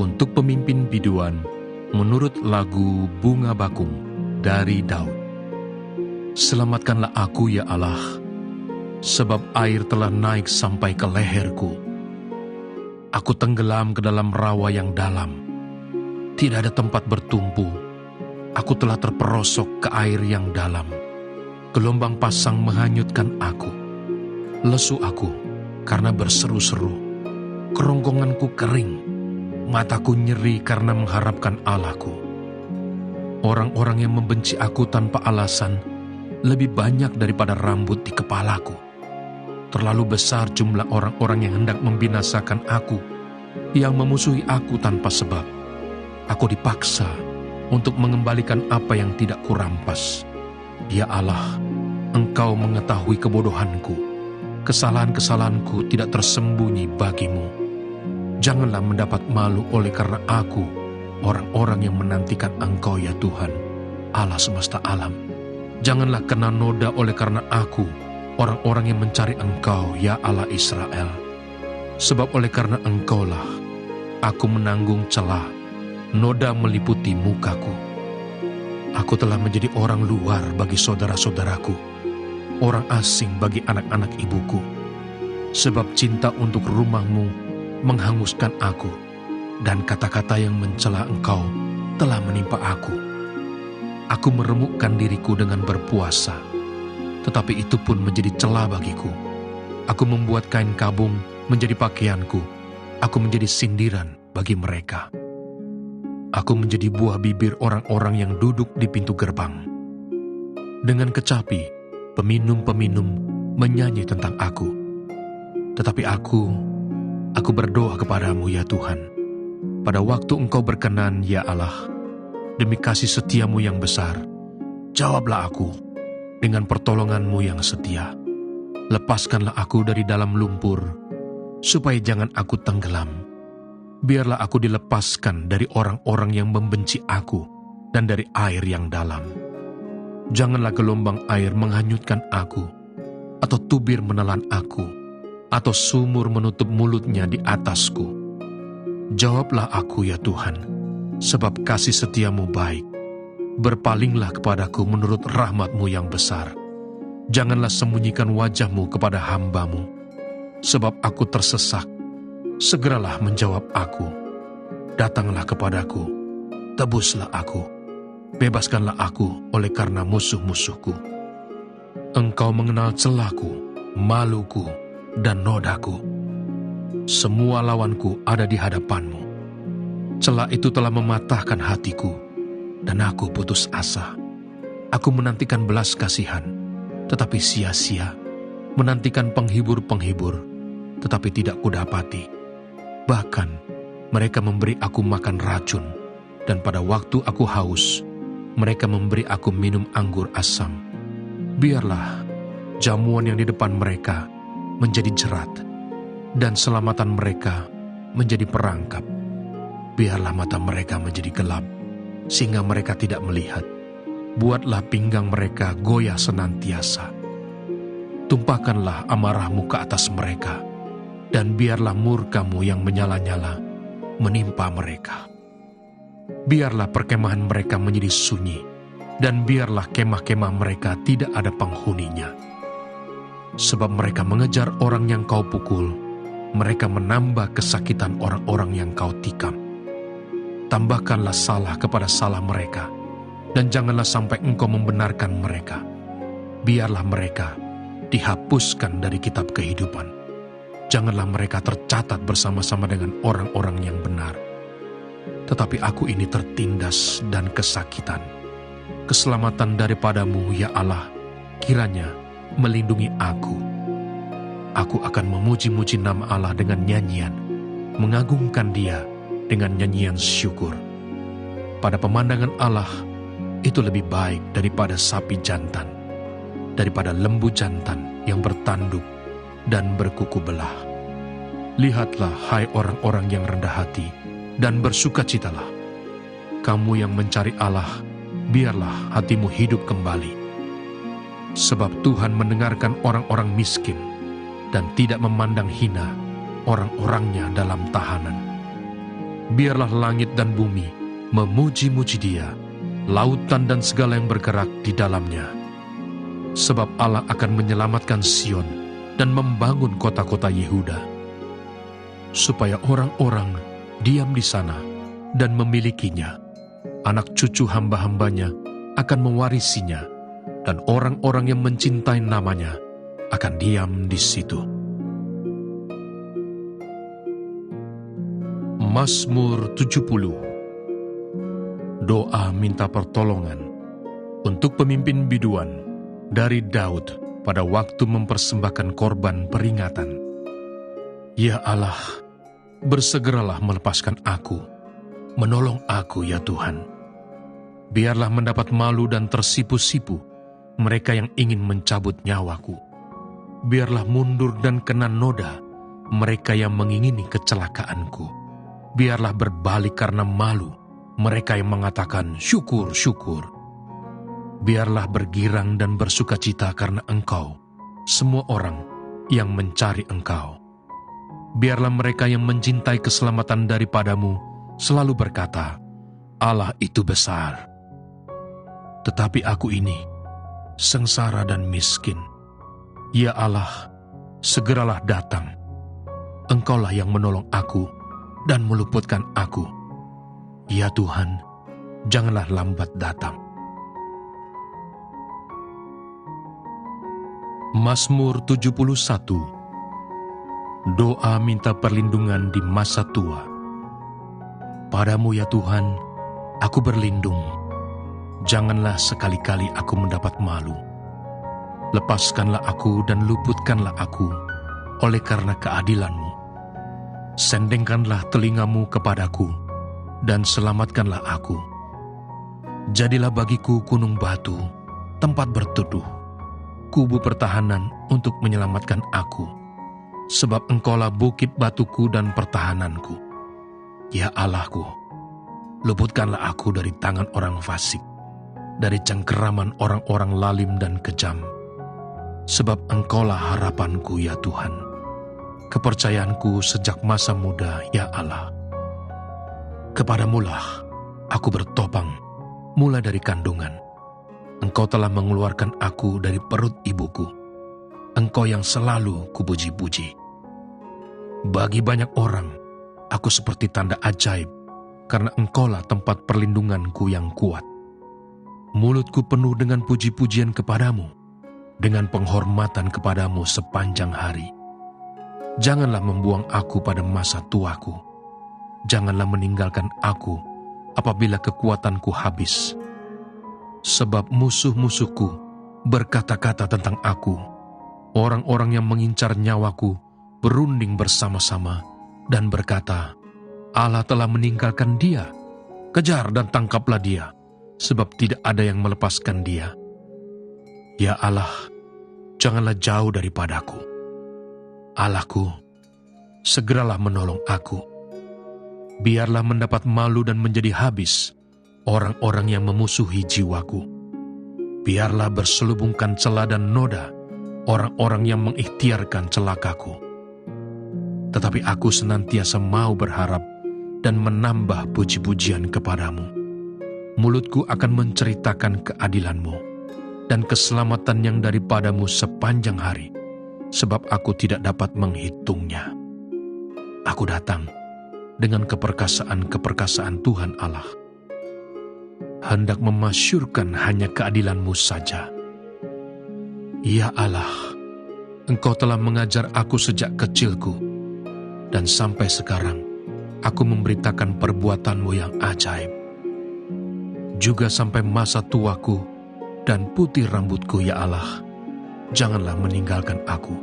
untuk pemimpin biduan menurut lagu Bunga Bakung dari Daud. Selamatkanlah aku ya Allah, sebab air telah naik sampai ke leherku. Aku tenggelam ke dalam rawa yang dalam. Tidak ada tempat bertumpu. Aku telah terperosok ke air yang dalam. Gelombang pasang menghanyutkan aku. Lesu aku karena berseru-seru. Kerongkonganku kering. Mataku nyeri karena mengharapkan Allahku. Orang-orang yang membenci aku tanpa alasan lebih banyak daripada rambut di kepalaku. Terlalu besar jumlah orang-orang yang hendak membinasakan aku, yang memusuhi aku tanpa sebab. Aku dipaksa untuk mengembalikan apa yang tidak kurampas. Ya Allah, Engkau mengetahui kebodohanku. Kesalahan-kesalahanku tidak tersembunyi bagimu. Janganlah mendapat malu oleh karena aku, orang-orang yang menantikan Engkau ya Tuhan, Allah semesta alam. Janganlah kena noda oleh karena aku, orang-orang yang mencari Engkau ya Allah Israel. Sebab oleh karena Engkaulah, aku menanggung celah, noda meliputi mukaku. Aku telah menjadi orang luar bagi saudara-saudaraku, orang asing bagi anak-anak ibuku. Sebab cinta untuk rumah-Mu menghanguskan aku, dan kata-kata yang mencela Engkau telah menimpa aku. Aku meremukkan diriku dengan berpuasa, tetapi itu pun menjadi cela bagiku. Aku membuat kain kabung menjadi pakaianku. Aku menjadi sindiran bagi mereka. Aku menjadi buah bibir orang-orang yang duduk di pintu gerbang. Dengan kecapi, peminum-peminum menyanyi tentang aku. Tetapi aku berdoa kepadamu ya Tuhan. Pada waktu Engkau berkenan ya Allah, demi kasih setiamu yang besar, jawablah aku dengan pertolongan-Mu yang setia. Lepaskanlah aku dari dalam lumpur, supaya jangan aku tenggelam. Biarlah aku dilepaskan dari orang-orang yang membenci aku dan dari air yang dalam. Janganlah gelombang air menghanyutkan aku, atau tubir menelan aku, atau sumur menutup mulutnya di atasku. Jawablah aku ya Tuhan, sebab kasih setiamu baik. Berpalinglah kepadaku menurut rahmat-Mu yang besar. Janganlah sembunyikan wajah-Mu kepada hamba-Mu, sebab aku tersesak. Segeralah menjawab aku. Datanglah kepadaku, tebuslah aku. Bebaskanlah aku oleh karena musuh-musuhku. Engkau mengenal celahku, maluku, dan nodaku. Semua lawanku ada di hadapan-Mu. Celah itu telah mematahkan hatiku, dan aku putus asa. Aku menantikan belas kasihan, tetapi sia-sia. Menantikan penghibur-penghibur, tetapi tidak kudapati. Bahkan mereka memberi aku makan racun, dan pada waktu aku haus, mereka memberi aku minum anggur asam. Biarlah jamuan yang di depan mereka menjadi jerat, dan selamatan mereka menjadi perangkap. Biarlah mata mereka menjadi gelap, sehingga mereka tidak melihat. Buatlah pinggang mereka goyah senantiasa. Tumpahkanlah amarah-Mu ke atas mereka, dan biarlah murka-Mu yang menyala-nyala menimpa mereka. Biarlah perkemahan mereka menjadi sunyi, dan biarlah kemah-kemah mereka tidak ada penghuninya. Sebab mereka mengejar orang yang Kau pukul, mereka menambah kesakitan orang-orang yang Kau tikam. Tambahkanlah salah kepada salah mereka, dan janganlah sampai Engkau membenarkan mereka. Biarlah mereka dihapuskan dari kitab kehidupan. Janganlah mereka tercatat bersama-sama dengan orang-orang yang benar. Tetapi aku ini tertindas dan kesakitan. Keselamatan daripada-Mu ya Allah, kiranya melindungi aku. Aku akan memuji-muji nama Allah dengan nyanyian, mengagungkan Dia dengan nyanyian syukur. Pada pemandangan Allah, itu lebih baik daripada sapi jantan, daripada lembu jantan yang bertanduk dan berkuku belah. Lihatlah, hai orang-orang yang rendah hati, dan bersukacitalah. Kamu yang mencari Allah, biarlah hatimu hidup kembali. Sebab Tuhan mendengarkan orang-orang miskin, dan tidak memandang hina orang-orangnya dalam tahanan. Biarlah langit dan bumi memuji-muji Dia, lautan dan segala yang bergerak di dalamnya. Sebab Allah akan menyelamatkan Sion dan membangun kota-kota Yehuda, supaya orang-orang diam di sana dan memilikinya. anak cucu hamba-hambanya akan mewarisinya, dan orang-orang yang mencintai namanya akan diam di situ. Mazmur 70. Doa minta pertolongan untuk pemimpin biduan dari Daud pada waktu mempersembahkan korban peringatan. Ya Allah, bersegeralah melepaskan aku, menolong aku ya Tuhan. Biarlah mendapat malu dan tersipu-sipu mereka yang ingin mencabut nyawaku. Biarlah mundur dan kena noda mereka yang mengingini kecelakaanku. Biarlah berbalik karena malu mereka yang mengatakan syukur, syukur. Biarlah bergirang dan bersukacita karena Engkau, semua orang yang mencari Engkau. Biarlah mereka yang mencintai keselamatan daripadamu selalu berkata, Allah itu besar. Tetapi aku ini sengsara dan miskin. Ya Allah, segeralah datang. Engkaulah yang menolong aku dan meluputkan aku. Ya Tuhan, janganlah lambat datang. Mazmur 71. Doa minta perlindungan di masa tua. Padamu ya Tuhan, aku berlindung. Janganlah sekali-kali aku mendapat malu. Lepaskanlah aku dan luputkanlah aku oleh karena keadilan-Mu. Sendengkanlah telingamu kepadaku dan selamatkanlah aku. Jadilah bagiku gunung batu, tempat berteduh, kubu pertahanan untuk menyelamatkan aku. Sebab Engkaulah bukit batuku dan pertahananku. Ya Allahku, luputkanlah aku dari tangan orang fasik, dari cengkeraman orang-orang lalim dan kejam. Sebab Engkaulah harapanku ya Tuhan, kepercayaanku sejak masa muda ya Allah. Kepadamulah aku bertopang mulai dari kandungan. Engkau telah mengeluarkan aku dari perut ibuku. Engkau yang selalu kupuji-puji. Bagi banyak orang, aku seperti tanda ajaib, karena Engkaulah tempat perlindunganku yang kuat. Mulutku penuh dengan puji-pujian kepadamu, dengan penghormatan kepadamu sepanjang hari. Janganlah membuang aku pada masa tuaku. Janganlah meninggalkan aku apabila kekuatanku habis. Sebab musuh-musuhku berkata-kata tentang aku. Orang-orang yang mengincar nyawaku berunding bersama-sama dan berkata, Allah telah meninggalkan dia. Kejar dan tangkaplah dia, sebab tidak ada yang melepaskan dia. Ya Allah, janganlah jauh daripadaku. Allahku, segeralah menolong aku. Biarlah mendapat malu dan menjadi habis orang-orang yang memusuhi jiwaku. Biarlah berselubungkan celah dan noda orang-orang yang mengikhtiarkan celakaku. Tetapi aku senantiasa mau berharap dan menambah puji-pujian kepadamu. Mulutku akan menceritakan keadilan-Mu dan keselamatan yang daripadamu sepanjang hari, sebab aku tidak dapat menghitungnya. Aku datang dengan keperkasaan-keperkasaan Tuhan Allah, hendak memasyurkan hanya keadilan-Mu saja. Ya Allah, Engkau telah mengajar aku sejak kecilku, dan sampai sekarang aku memberitakan perbuatan-Mu yang ajaib. Juga sampai masa tuaku dan putih rambutku, ya Allah, janganlah meninggalkan aku,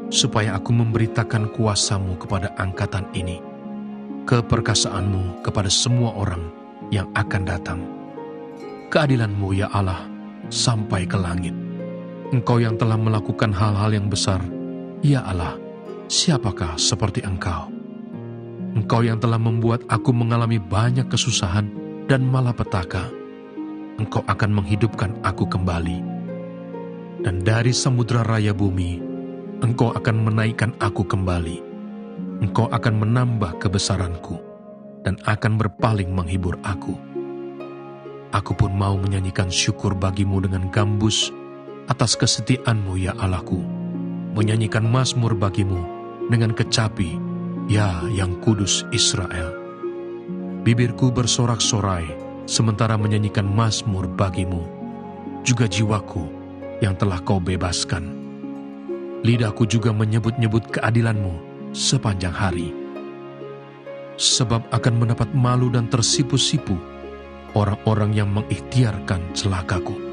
supaya aku memberitakan kuasa-Mu kepada angkatan ini, keperkasaan-Mu kepada semua orang yang akan datang. Keadilan-Mu, ya Allah, sampai ke langit. Engkau yang telah melakukan hal-hal yang besar, ya Allah, siapakah seperti Engkau? Engkau yang telah membuat aku mengalami banyak kesusahan dan malapetaka. Engkau akan menghidupkan aku kembali. Dan dari samudera raya bumi, Engkau akan menaikkan aku kembali. Engkau akan menambah kebesaranku dan akan berpaling menghibur aku. Aku pun mau menyanyikan syukur bagimu dengan gambus atas kesetiaan-Mu, ya Allahku, menyanyikan mazmur bagimu dengan kecapi, ya yang kudus Israel. Bibirku bersorak-sorai sementara menyanyikan mazmur bagimu, juga jiwaku yang telah kau bebaskan. Lidahku juga menyebut-nyebut keadilanmu sepanjang hari. Sebab akan mendapat malu dan tersipu-sipu orang-orang yang mengikhtiarkan celakaku.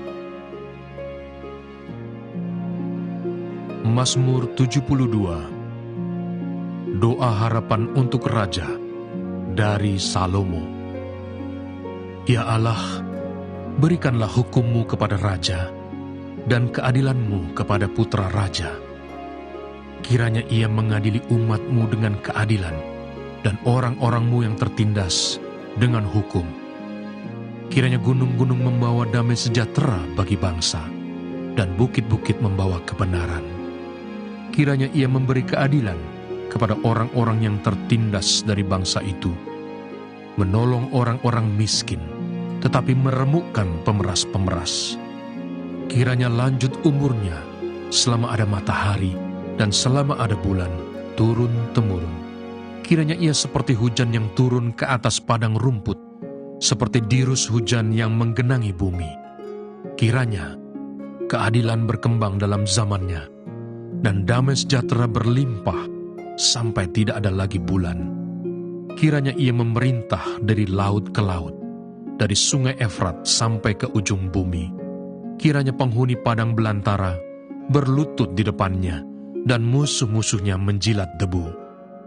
Mazmur 72. Doa harapan untuk Raja dari Salomo. Ya Allah, berikanlah hukum-Mu kepada Raja dan keadilan-Mu kepada putra Raja. Kiranya ia mengadili umat-Mu dengan keadilan dan orang-orang-Mu yang tertindas dengan hukum. Kiranya gunung-gunung membawa damai sejahtera bagi bangsa dan bukit-bukit membawa kebenaran. Kiranya ia memberi keadilan kepada orang-orang yang tertindas dari bangsa itu, menolong orang-orang miskin, tetapi meremukkan pemeras-pemeras. Kiranya lanjut umurnya selama ada matahari dan selama ada bulan, turun-temurun. Kiranya ia seperti hujan yang turun ke atas padang rumput, seperti dirus hujan yang menggenangi bumi. Kiranya keadilan berkembang dalam zamannya, dan damai sejahtera berlimpah sampai tidak ada lagi bulan. Kiranya ia memerintah dari laut ke laut, dari sungai Efrat sampai ke ujung bumi. Kiranya penghuni padang belantara berlutut di depannya, dan musuh-musuhnya menjilat debu.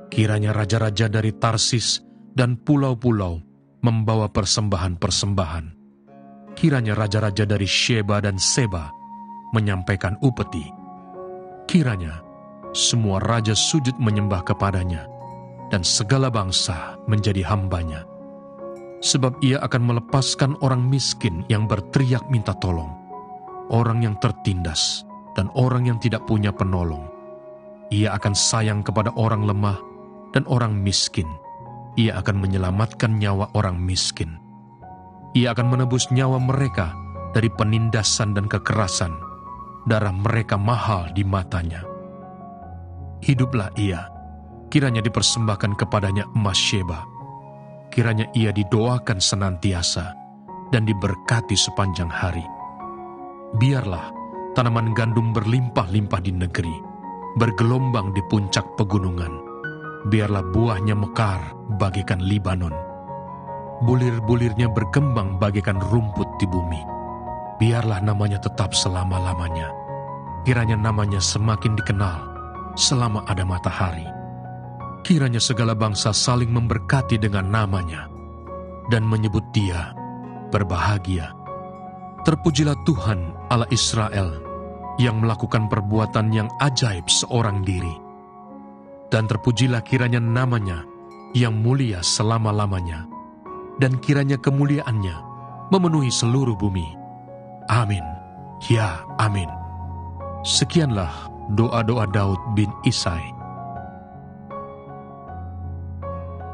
Kiranya raja-raja dari Tarsis dan pulau-pulau membawa persembahan-persembahan. Kiranya raja-raja dari Sheba dan Seba menyampaikan upeti. Kiranya semua raja sujud menyembah kepadanya, dan segala bangsa menjadi hambanya. Sebab ia akan melepaskan orang miskin yang berteriak minta tolong, orang yang tertindas, dan orang yang tidak punya penolong. Ia akan sayang kepada orang lemah dan orang miskin. Ia akan menyelamatkan nyawa orang miskin. Ia akan menebus nyawa mereka dari penindasan dan kekerasan. Darah mereka mahal di matanya. Hiduplah ia, kiranya dipersembahkan kepadanya emas Sheba. Kiranya ia didoakan senantiasa dan diberkati sepanjang hari. Biarlah tanaman gandum berlimpah-limpah di negeri, bergelombang di puncak pegunungan. Biarlah buahnya mekar bagaikan Libanon. Bulir-bulirnya berkembang bagaikan rumput di bumi. Biarlah namanya tetap selama-lamanya. Kiranya namanya semakin dikenal selama ada matahari. Kiranya segala bangsa saling memberkati dengan namanya dan menyebut dia berbahagia. Terpujilah Tuhan Allah Israel yang melakukan perbuatan yang ajaib seorang diri. Dan terpujilah kiranya namanya yang mulia selama-lamanya, dan kiranya kemuliaannya memenuhi seluruh bumi. Amin. Ya, amin. Sekianlah doa-doa Daud bin Isai.